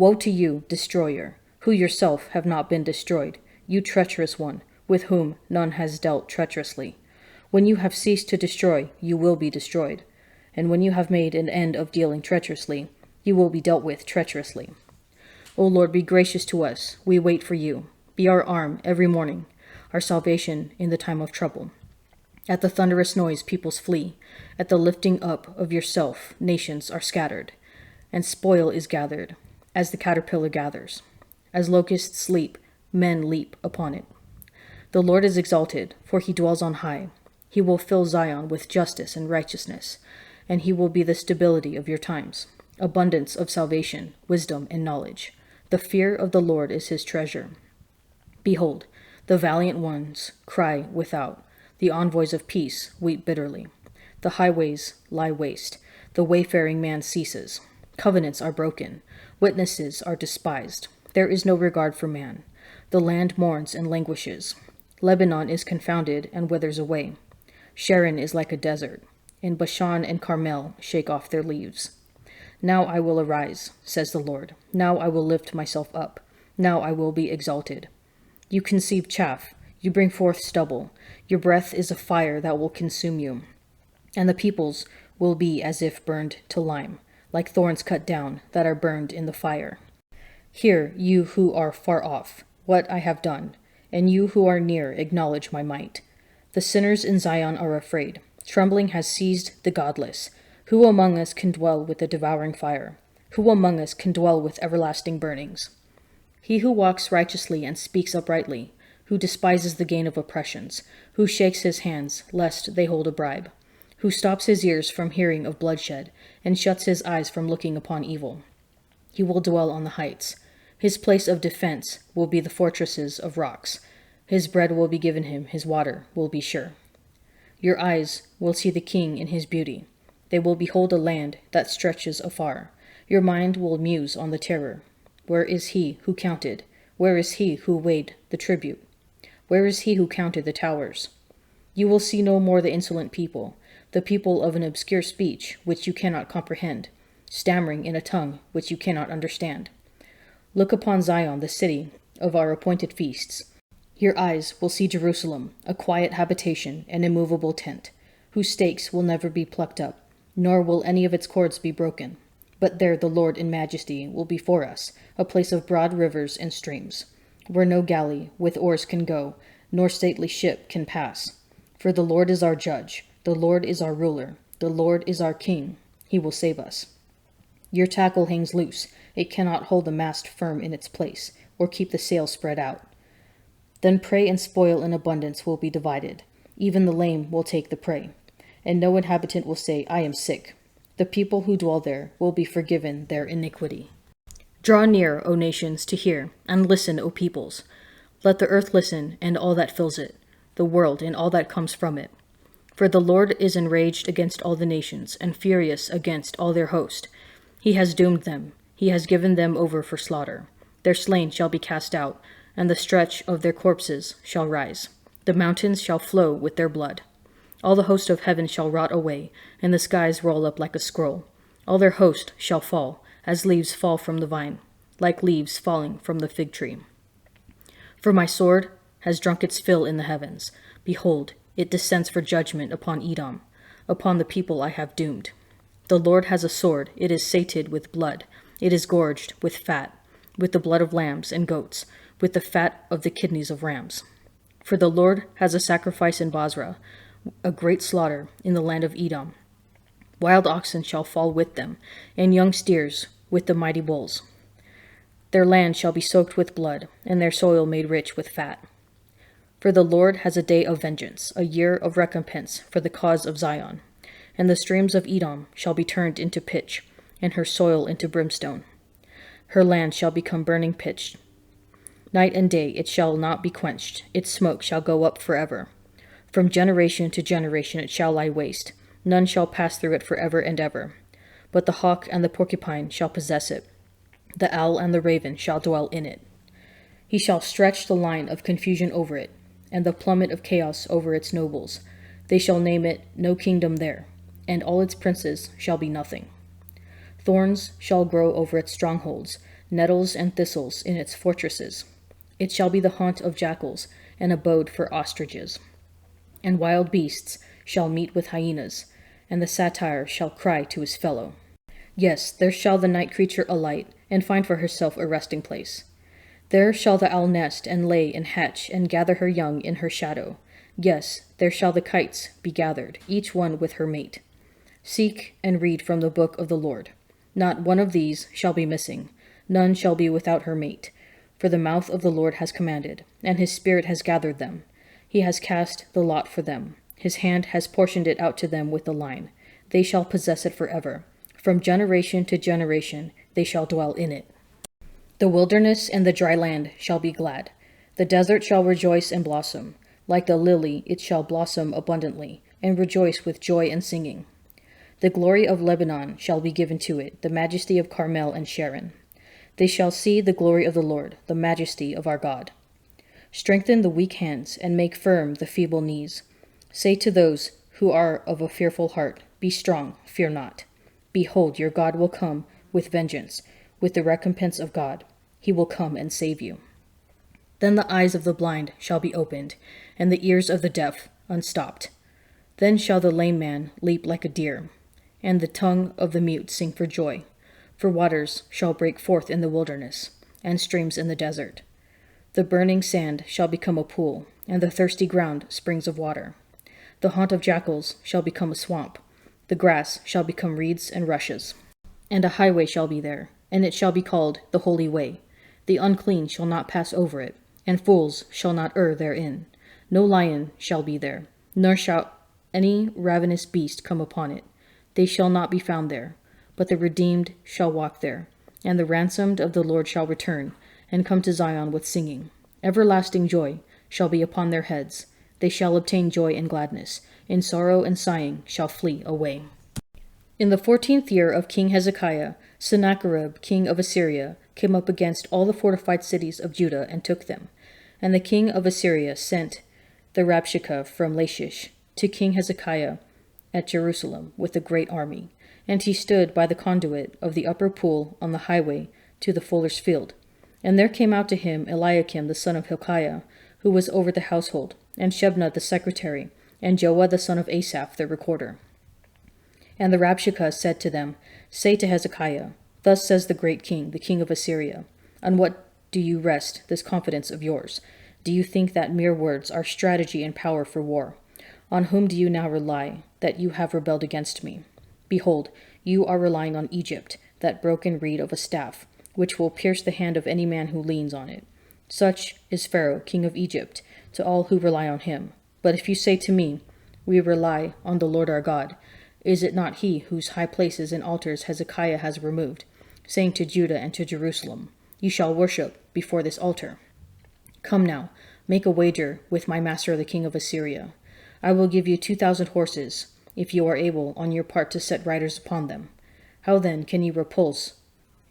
Woe to you, destroyer, who yourself have not been destroyed, you treacherous one, with whom none has dealt treacherously. When you have ceased to destroy, you will be destroyed. And when you have made an end of dealing treacherously, you will be dealt with treacherously. O Lord, be gracious to us. We wait for you. Be our arm every morning, our salvation in the time of trouble. At the thunderous noise, peoples flee. At the lifting up of yourself, nations are scattered, and spoil is gathered, as the caterpillar gathers. As locusts sleep, men leap upon it. The Lord is exalted, for he dwells on high. He will fill Zion with justice and righteousness, and he will be the stability of your times, abundance of salvation, wisdom, and knowledge. The fear of the Lord is his treasure. Behold, the valiant ones cry without. The envoys of peace weep bitterly. The highways lie waste. The wayfaring man ceases. Covenants are broken. Witnesses are despised. There is no regard for man. The land mourns and languishes. Lebanon is confounded and withers away. Sharon is like a desert. And Bashan and Carmel shake off their leaves. Now I will arise, says the Lord. Now I will lift myself up. Now I will be exalted. You conceive chaff. You bring forth stubble. Your breath is a fire that will consume you. And the peoples will be as if burned to lime, like thorns cut down that are burned in the fire. Hear, you who are far off, what I have done, and you who are near acknowledge my might. The sinners in Zion are afraid. Trembling has seized the godless. Who among us can dwell with the devouring fire? Who among us can dwell with everlasting burnings? He who walks righteously and speaks uprightly, who despises the gain of oppressions, who shakes his hands lest they hold a bribe, who stops his ears from hearing of bloodshed, and shuts his eyes from looking upon evil. He will dwell on the heights. His place of defense will be the fortresses of rocks. His bread will be given him, his water will be sure. Your eyes will see the king in his beauty. They will behold a land that stretches afar. Your mind will muse on the terror. Where is he who counted? Where is he who weighed the tribute? Where is he who counted the towers? You will see no more the insolent people, the people of an obscure speech which you cannot comprehend, stammering in a tongue which you cannot understand. Look upon Zion, the city of our appointed feasts. Your eyes will see Jerusalem, a quiet habitation, an immovable tent, whose stakes will never be plucked up, nor will any of its cords be broken. But there the Lord in majesty will be for us, a place of broad rivers and streams, where no galley with oars can go, nor stately ship can pass. For the Lord is our judge, the Lord is our ruler, the Lord is our king. He will save us. Your tackle hangs loose. It cannot hold the mast firm in its place, or keep the sail spread out. Then prey and spoil in abundance will be divided. Even the lame will take the prey. And no inhabitant will say, I am sick. The people who dwell there will be forgiven their iniquity. Draw near, O nations, to hear, and listen, O peoples. Let the earth listen, and all that fills it, the world and all that comes from it. For the Lord is enraged against all the nations, and furious against all their host. He has doomed them. He has given them over for slaughter. Their slain shall be cast out, and the stretch of their corpses shall rise. The mountains shall flow with their blood. All the host of heaven shall rot away, and the skies roll up like a scroll. All their host shall fall, as leaves fall from the vine, like leaves falling from the fig tree. For my sword has drunk its fill in the heavens. Behold, it descends for judgment upon Edom, upon the people I have doomed. The Lord has a sword, it is sated with blood, it is gorged with fat, with the blood of lambs and goats, with the fat of the kidneys of rams. For the Lord has a sacrifice in Basra, a great slaughter in the land of Edom. Wild oxen shall fall with them, and young steers with the mighty bulls. Their land shall be soaked with blood, and their soil made rich with fat. For the Lord has a day of vengeance, a year of recompense for the cause of Zion. And the streams of Edom shall be turned into pitch, and her soil into brimstone. Her land shall become burning pitch. Night and day it shall not be quenched, its smoke shall go up forever. From generation to generation it shall lie waste, none shall pass through it forever and ever. But the hawk and the porcupine shall possess it, the owl and the raven shall dwell in it. He shall stretch the line of confusion over it, and the plummet of chaos over its nobles. They shall name it no kingdom there, and all its princes shall be nothing. Thorns shall grow over its strongholds, nettles and thistles in its fortresses. It shall be the haunt of jackals, an abode for ostriches. And wild beasts shall meet with hyenas, and the satyr shall cry to his fellow. Yes, there shall the night creature alight, and find for herself a resting place. There shall the owl nest, and lay, and hatch, and gather her young in her shadow. Yes, there shall the kites be gathered, each one with her mate. Seek and read from the book of the Lord. Not one of these shall be missing, none shall be without her mate. For the mouth of the Lord has commanded, and his spirit has gathered them. He has cast the lot for them. His hand has portioned it out to them with the line. They shall possess it forever. From generation to generation they shall dwell in it. The wilderness and the dry land shall be glad. The desert shall rejoice and blossom. Like the lily it shall blossom abundantly, and rejoice with joy and singing. The glory of Lebanon shall be given to it, the majesty of Carmel and Sharon. They shall see the glory of the Lord, the majesty of our God. Strengthen the weak hands, and make firm the feeble knees. Say to those who are of a fearful heart, Be strong, fear not. Behold, your God will come with vengeance, with the recompense of God. He will come and save you. Then the eyes of the blind shall be opened, and the ears of the deaf unstopped. Then shall the lame man leap like a deer, and the tongue of the mute sing for joy. For waters shall break forth in the wilderness, and streams in the desert. The burning sand shall become a pool, and the thirsty ground springs of water. The haunt of jackals shall become a swamp. The grass shall become reeds and rushes. And a highway shall be there, and it shall be called the Holy Way. The unclean shall not pass over it, and fools shall not err therein. No lion shall be there, nor shall any ravenous beast come upon it. They shall not be found there, but the redeemed shall walk there, and the ransomed of the Lord shall return, and come to Zion with singing. Everlasting joy shall be upon their heads. They shall obtain joy and gladness. In sorrow and sighing shall flee away. In the 14th year of King Hezekiah, Sennacherib, king of Assyria, came up against all the fortified cities of Judah and took them. And the king of Assyria sent the Rabshakeh from Lachish to King Hezekiah at Jerusalem with a great army. And he stood by the conduit of the upper pool on the highway to the fuller's field. And there came out to him Eliakim the son of Hilkiah, who was over the household, and Shebna the secretary, and Joah the son of Asaph the recorder. And the Rabshakeh said to them, Say to Hezekiah, Thus says the great king, the king of Assyria, On what do you rest this confidence of yours? Do you think that mere words are strategy and power for war? On whom do you now rely, that you have rebelled against me? Behold, you are relying on Egypt, that broken reed of a staff, which will pierce the hand of any man who leans on it. Such is Pharaoh, king of Egypt, to all who rely on him. But if you say to me, We rely on the Lord our God, is it not he whose high places and altars Hezekiah has removed, saying to Judah and to Jerusalem, You shall worship before this altar? Come now, make a wager with my master the king of Assyria. I will give you 2,000 horses, if you are able on your part to set riders upon them. How then can you repulse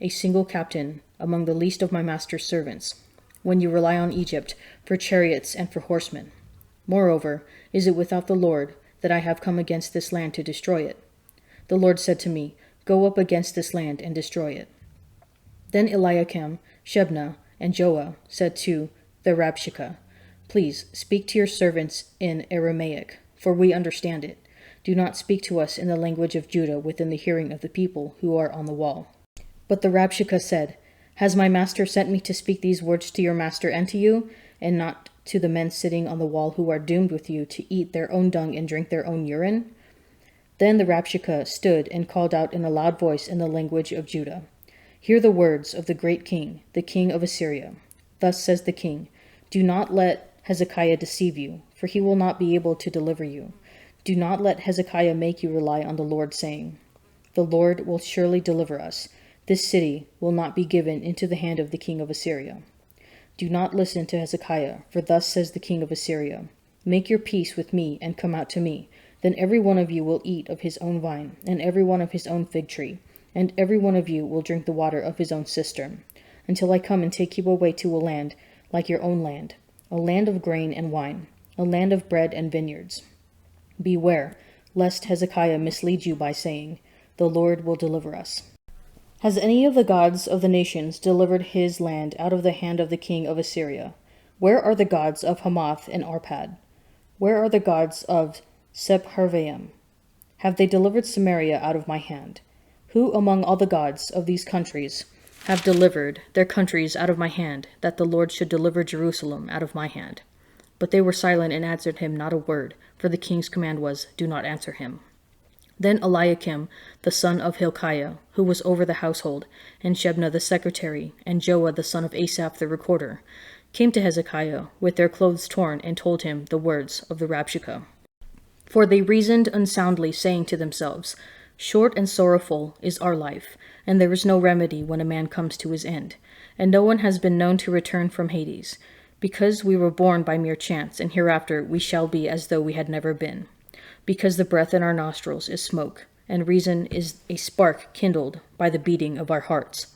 a single captain among the least of my master's servants, when you rely on Egypt for chariots and for horsemen? Moreover, is it without the Lord that I have come against this land to destroy it? The Lord said to me, Go up against this land and destroy it. Then Eliakim, Shebna, and Joah said to the Rabshakeh, Please speak to your servants in Aramaic, for we understand it. Do not speak to us in the language of Judah within the hearing of the people who are on the wall. But the Rabshakeh said, Has my master sent me to speak these words to your master and to you, and not to the men sitting on the wall who are doomed with you to eat their own dung and drink their own urine? Then the Rabshakeh stood and called out in a loud voice in the language of Judah, Hear the words of the great king, the king of Assyria. Thus says the king, Do not let Hezekiah deceive you, for he will not be able to deliver you. Do not let Hezekiah make you rely on the Lord, saying, The Lord will surely deliver us. This city will not be given into the hand of the king of Assyria. Do not listen to Hezekiah, for thus says the king of Assyria, Make your peace with me and come out to me. Then every one of you will eat of his own vine, and every one of his own fig tree, and every one of you will drink the water of his own cistern, until I come and take you away to a land like your own land, a land of grain and wine, a land of bread and vineyards. Beware, lest Hezekiah mislead you by saying, The Lord will deliver us. Has any of the gods of the nations delivered his land out of the hand of the king of Assyria? Where are the gods of Hamath and Arpad? Where are the gods of Sepharvaim? Have they delivered Samaria out of my hand? Who among all the gods of these countries have delivered their countries out of my hand, that the Lord should deliver Jerusalem out of my hand? But they were silent and answered him not a word, for the king's command was, do not answer him. Then Eliakim, the son of Hilkiah, who was over the household, and Shebna the secretary, and Joah the son of Asaph the recorder, came to Hezekiah with their clothes torn, and told him the words of the Rabshakeh. For they reasoned unsoundly, saying to themselves, short and sorrowful is our life, and there is no remedy when a man comes to his end, and no one has been known to return from Hades, because we were born by mere chance, and hereafter we shall be as though we had never been. Because the breath in our nostrils is smoke, and reason is a spark kindled by the beating of our hearts.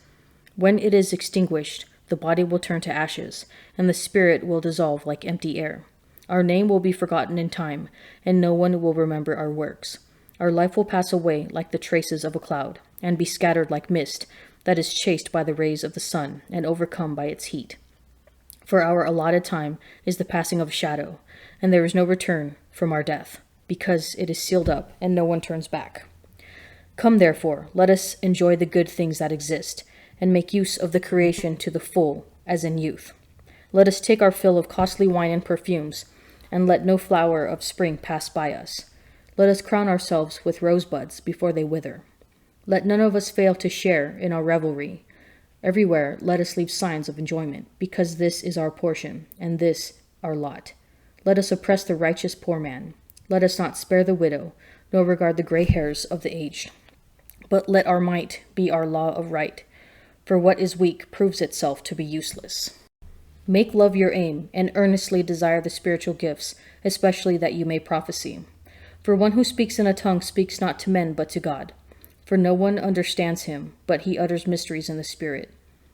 When it is extinguished, the body will turn to ashes, and the spirit will dissolve like empty air. Our name will be forgotten in time, and no one will remember our works. Our life will pass away like the traces of a cloud, and be scattered like mist that is chased by the rays of the sun, and overcome by its heat. For our allotted time is the passing of a shadow, and there is no return from our death, because it is sealed up, and no one turns back. Come, therefore, let us enjoy the good things that exist, and make use of the creation to the full, as in youth. Let us take our fill of costly wine and perfumes, and let no flower of spring pass by us. Let us crown ourselves with rosebuds before they wither. Let none of us fail to share in our revelry. Everywhere let us leave signs of enjoyment, because this is our portion, and this our lot. Let us oppress the righteous poor man. Let us not spare the widow, nor regard the gray hairs of the aged. But let our might be our law of right, for what is weak proves itself to be useless. Make love your aim, and earnestly desire the spiritual gifts, especially that you may prophesy. For one who speaks in a tongue speaks not to men but to God. For no one understands him, but he utters mysteries in the Spirit.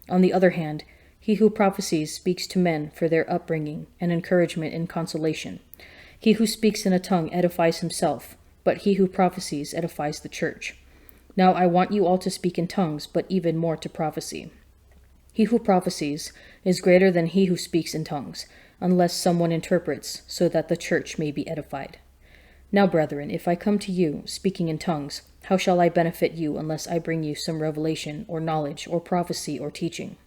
On the other hand, he who prophesies speaks to men for their upbringing and encouragement and consolation. He who speaks in a tongue edifies himself, but he who prophesies edifies the church. Now I want you all to speak in tongues, but even more to prophesy. He who prophesies is greater than he who speaks in tongues, unless someone interprets, so that the church may be edified. Now, brethren, if I come to you, speaking in tongues, how shall I benefit you unless I bring you some revelation, or knowledge, or prophecy, or teaching?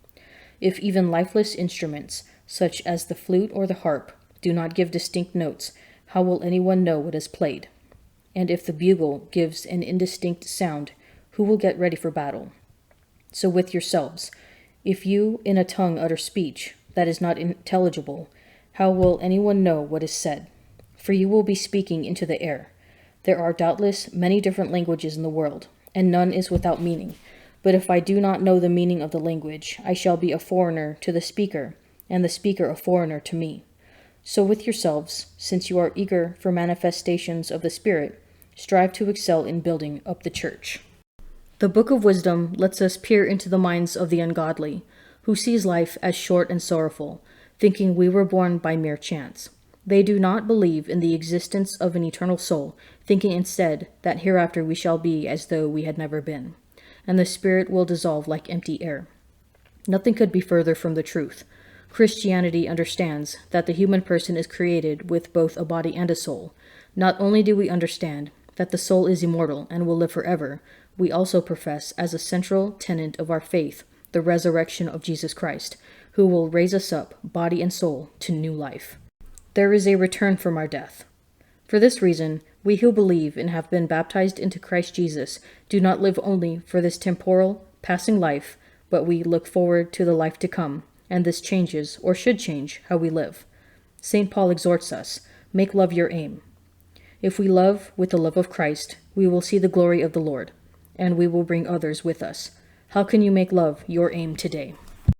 If even lifeless instruments, such as the flute or the harp, do not give distinct notes, how will anyone know what is played? And if the bugle gives an indistinct sound, who will get ready for battle? So with yourselves, if you in a tongue utter speech that is not intelligible, how will anyone know what is said? For you will be speaking into the air. There are doubtless many different languages in the world, and none is without meaning. But if I do not know the meaning of the language, I shall be a foreigner to the speaker, and the speaker a foreigner to me. So with yourselves, since you are eager for manifestations of the Spirit, strive to excel in building up the church. The Book of Wisdom lets us peer into the minds of the ungodly, who sees life as short and sorrowful, thinking we were born by mere chance. They do not believe in the existence of an eternal soul, thinking instead that hereafter we shall be as though we had never been, and the spirit will dissolve like empty air. Nothing could be further from the truth. Christianity understands that the human person is created with both a body and a soul. Not only do we understand that the soul is immortal and will live forever, we also profess as a central tenet of our faith the resurrection of Jesus Christ, who will raise us up, body and soul, to new life. There is a return from our death. For this reason, we who believe and have been baptized into Christ Jesus do not live only for this temporal, passing life, but we look forward to the life to come, and this changes, or should change, how we live. St. Paul exhorts us, make love your aim. If we love with the love of Christ, we will see the glory of the Lord, and we will bring others with us. How can you make love your aim today?